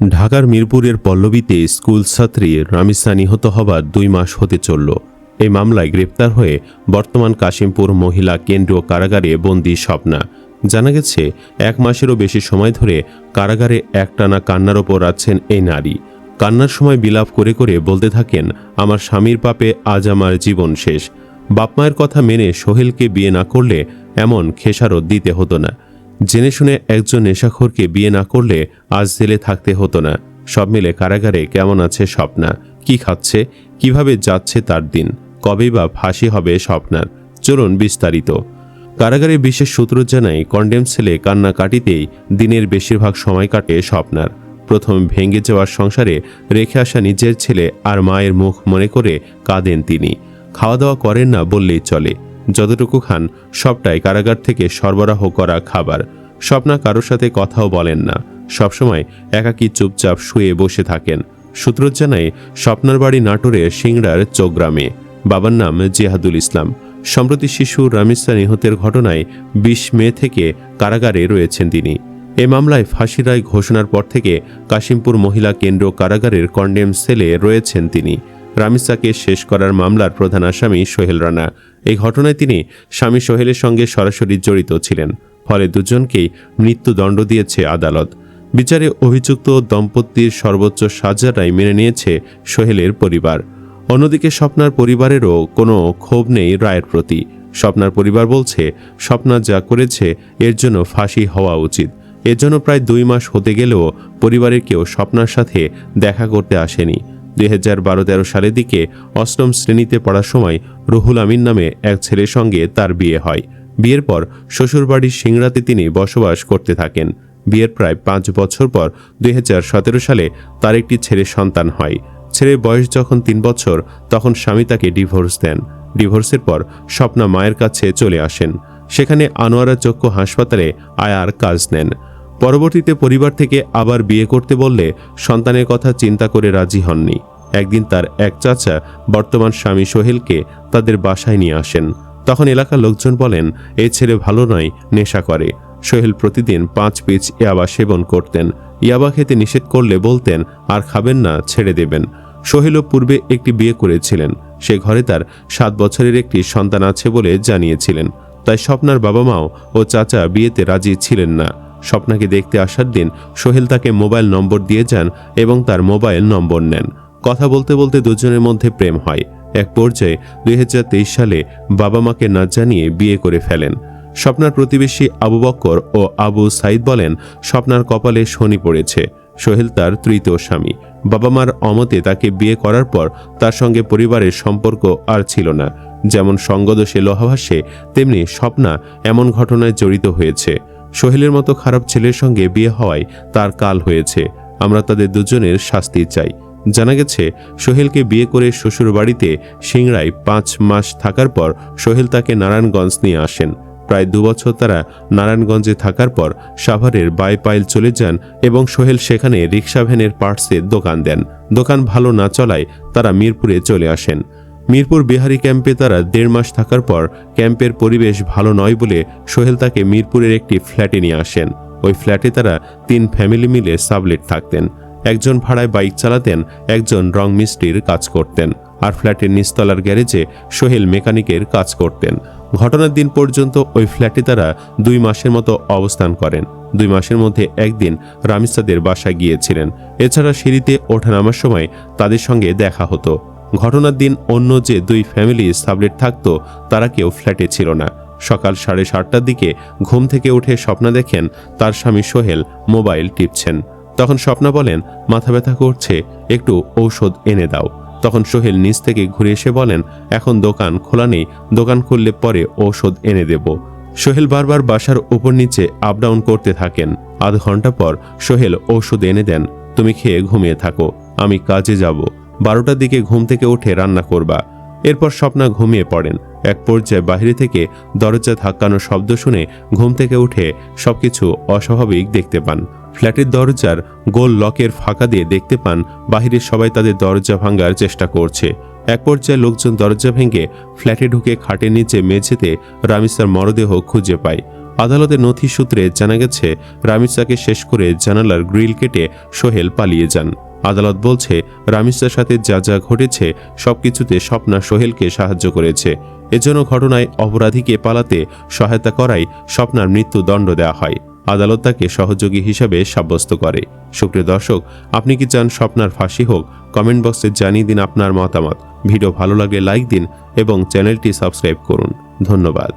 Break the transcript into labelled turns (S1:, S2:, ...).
S1: ঢাকার মিরপুরের পল্লবীতে স্কুল ছাত্রী রামিসা নিহত হবার 2 মাস হতে চলল। এই মামলায় গ্রেপ্তার হয়ে বর্তমান কাশিমপুর মহিলা কেন্দ্রীয় কারাগারে বন্দী স্বপ্না। জানা গেছে 1 মাসেরও বেশি সময় ধরে কারাগারে একটানা কান্নার ওপর আছেন এই নারী। কান্নার সময় বিলাপ করে করে বলতে থাকেন, আমার স্বামীর পাপে আজ আমার জীবন শেষ। বাপমায়ের কথা মেনে সোহেলকে বিয়ে না করলে এমন খেসারত দিতে হতো না। জেনে শুনে একজন নেশাখোরকে বিয়ে না করলে আজ জেলে থাকতে হতো না। সব মিলে কারাগারে কেমন আছে স্বপ্না, কি খাচ্ছে, কিভাবে যাচ্ছে তার দিন, কবেই বা ফাঁসি হবে স্বপ্নার, চলুন বিস্তারিত। কারাগারে বিশেষ সূত্র জানায়, কন্ডেম সেলে কান্না কাটিতেই দিনের বেশিরভাগ সময় কাটে স্বপ্নার। প্রথম ভেঙে যাওয়ার সংসারে রেখে আসা নিজের ছেলে আর মায়ের মুখ মনে করে কাঁদেন তিনি। খাওয়া দাওয়া করেন না বললেই চলে, যতটুকু খান সবটাই কারাগার থেকে সরবরাহ করা খাবার। স্বপ্না কারোর সাথে কথাও বলেন না, সবসময় একাকী চুপচাপ শুয়ে বসে থাকেন। সূত্র জানায়, স্বপ্নার বাড়ি নাটোরের সিংড়ার চৌগ্রামে। বাবার নাম জিহাদুল ইসলাম। সম্প্রতি শিশু রামিসা নিহতের ঘটনায় 20 মে থেকে কারাগারে রয়েছেন তিনি। এ মামলায় ফাঁসির রায় ঘোষণার পর থেকে কাশিমপুর মহিলা কেন্দ্র কারাগারের কন্ডেম সেলে রয়েছেন তিনি। রামিসাকে শেষ করার মামলার প্রধান আসামি সোহেল রানা। এই ঘটনায় তিনি স্বামী সোহেলের সঙ্গে সরাসরি জড়িত ছিলেন, ফলে দুজনকেই মৃত্যুদণ্ড দিয়েছে আদালত। বিচারে অভিযুক্ত দম্পতির সর্বোচ্চ সাজার রায় মেনে নিয়েছে সোহেলের পরিবার। অন্যদিকে স্বপ্নার পরিবারেরও কোনো ক্ষোভ নেই রায়ের প্রতি। স্বপ্নার পরিবার বলছে, স্বপ্না যা করেছে এর জন্য ফাঁসি হওয়া উচিত। এর জন্য প্রায় 2 মাস হতে গেলেও পরিবারের কেউ স্বপ্নার সাথে দেখা করতে আসেনি। 2012-13 সালের দিকে 8ম শ্রেণীতে পড়ার সময় রুহুল আমিন নামে এক ছেলের সঙ্গে তার বিয়ে হয়। বিয়ের পর শ্বশুরবাড়ির সিংড়াতে তিনি বসবাস করতে থাকেন। বিয়ের প্রায় 5 বছর পর 2017 সালে তার একটি ছেলের সন্তান হয়। ছেলের বয়স যখন 3 বছর তখন স্বামী তাকে ডিভোর্স দেন। ডিভোর্সের পর স্বপ্না মায়ের কাছে চলে আসেন। সেখানে আনোয়ারা চক্ষু হাসপাতালে আয়ার কাজ নেন। পরবর্তীতে পরিবার থেকে আবার বিয়ে করতে বললে সন্তানের কথা চিন্তা করে রাজি হননি। একদিন তার এক চাচা বর্তমান স্বামী সোহেলকে তাদের বাসায় নিয়ে আসেন। তখন এলাকার লোকজন বলেন, এই ছেলে ভালো নয়, নেশা করে। সোহেল প্রতিদিন 5 পিচ ইয়াবা সেবন করতেন। ইয়াবা খেতে নিষেধ করলে বলতেন, আর খাবেন না, ছেড়ে দেবেন। সোহেলও পূর্বে একটি বিয়ে করেছিলেন। সে ঘরে তার 7 বছরের একটি সন্তান আছে বলে জানিয়েছিলেন। তাই স্বপ্নার বাবা মাও ও চাচা বিয়েতে রাজি ছিলেন না। স্বপ্নাকে দেখতে আসার দিন সোহেল তাকে মোবাইল নম্বর দিয়ে যান এবং তার মোবাইল নম্বর নেন। কথা বলতে বলতে দুজনের মধ্যে প্রেম হয়। এক পর্যায়ে 2023 সালে বাবা মাকে না জানিয়ে বিয়ে করে ফেলেন। স্বপ্নার প্রতিবেশী আবু বক্কর ও আবু সাইদ বলেন, স্বপ্নার কপালে শনি পড়েছে। সোহেল তার তৃতীয় স্বামী। বাবা মার অমতে তাকে বিয়ে করার পর তার সঙ্গে পরিবারের সম্পর্ক আর ছিল না। যেমন সঙ্গদোষে লোহা ভাসে, তেমনি স্বপ্না এমন ঘটনায় জড়িত হয়েছে। সোহেলের মতো খারাপ ছেলের সঙ্গে বিয়ে হওয়ায় তার কাল হয়েছে। আমরা তাদের দুজনের শাস্তি চাই। জানা গেছে, সোহেলকে বিয়ে করে শ্বশুর বাড়িতে সিংড়ায় 5 মাস থাকার পর সোহেল তাকে নারায়ণগঞ্জ নিয়ে আসেন। প্রায় 2 বছর তারা নারায়ণগঞ্জে থাকার পর সাভারের বাইপাইল চলে যান এবং সোহেল সেখানে রিক্সা ভ্যানের পার্টসের দোকান দেন। দোকান ভালো না চলায় তারা মিরপুরে চলে আসেন। মিরপুর বিহারি ক্যাম্পে তারা 1.5 মাস থাকার পর ক্যাম্পের পরিবেশ ভালো নয় বলে সোহেল তাকে মিরপুরের একটি ফ্ল্যাটে নিয়ে আসেন। ওই ফ্ল্যাটে তারা 3 ফ্যামিলি মিলে সাবলেট থাকতেন। একজন ভাড়ায় বাইক চালাতেন, একজন রং মিস্ত্রির কাজ করতেন, আর ফ্ল্যাটের নিচতলার গ্যারেজে সোহেল মেকানিকের কাজ করতেন। ঘটনার দিন পর্যন্ত ওই ফ্ল্যাটে তারা 2 মাসের মতো অবস্থান করেন। 2 মাসের মধ্যে একদিন রামিসাদের বাসায় গিয়েছিলেন। এছাড়া সিঁড়িতে ওঠানামার সময় তাদের সঙ্গে দেখা হতো। ঘটনার দিন অন্য যে 2 ফ্যামিলি সাবলেট থাকতো তারা কেউ ফ্ল্যাটে ছিল না। সকাল 7:30টার দিকে ঘুম থেকে উঠে স্বপ্না দেখেন তার স্বামী সোহেল মোবাইল টিপছেন। তখন স্বপ্না বলেন, মাথা ব্যথা করছে, একটু ঔষধ এনে দাও। তখন সোহেল নিচ থেকে ঘুরে এসে বলেন, এখন দোকান খোলা নেই, দোকান খুললে পরে ঔষধ এনে দেব। সোহেল বারবার বাসার উপর নিচে আপ ডাউন করতে থাকেন। আধ ঘন্টা পর সোহেল ঔষধ এনে দেন, তুমি খেয়ে ঘুমিয়ে থাকো, আমি কাজে যাব। 12টার দিকে ঘুম থেকে উঠে রান্না করবা। এরপর স্বপ্না ঘুমিয়ে পড়েন। এক পর্যায়ে বাহিরে থেকে দরজা ধাক্কানোর শব্দ শুনে ঘুম থেকে উঠে সবকিছু অস্বাভাবিক দেখতে পান। ফ্ল্যাটের দরজার গোল লকের ফাঁকা দিয়ে দেখতে পান বাহিরের সবাই তাদের দরজা ভাঙার চেষ্টা করছে। এক পর্যায়ে লোকজন দরজা ভেঙে ফ্ল্যাটে ঢুকে খাটের নিচে মেঝেতে রামিসার মরদেহ খুঁজে পায়। আদালতের নথি সূত্রে জানা গেছে রামিসাকে শেষ করে জানালার গ্রিল কেটে সোহেল পালিয়ে যান। আদালত বলছে রামিসার সাথে যা যা ঘটেছে সবকিছুতে স্বপ্না সোহেলকে সাহায্য করেছে। এজন্য ঘটনায় অপরাধীকে পালাতে সহায়তা করায় স্বপ্নার মৃত্যুদণ্ড দেওয়া হয়। আদালত তাকে সহযোগী হিসাবে সাব্যস্ত করে। সুপ্রিয় দর্শক, আপনি কি চান স্বপ্নার ফাঁসি হোক? কমেন্ট বক্সে জানিয়ে দিন আপনার মতামত। ভিডিও ভালো লাগলে লাইক দিন এবং চ্যানেলটি সাবস্ক্রাইব করুন। ধন্যবাদ।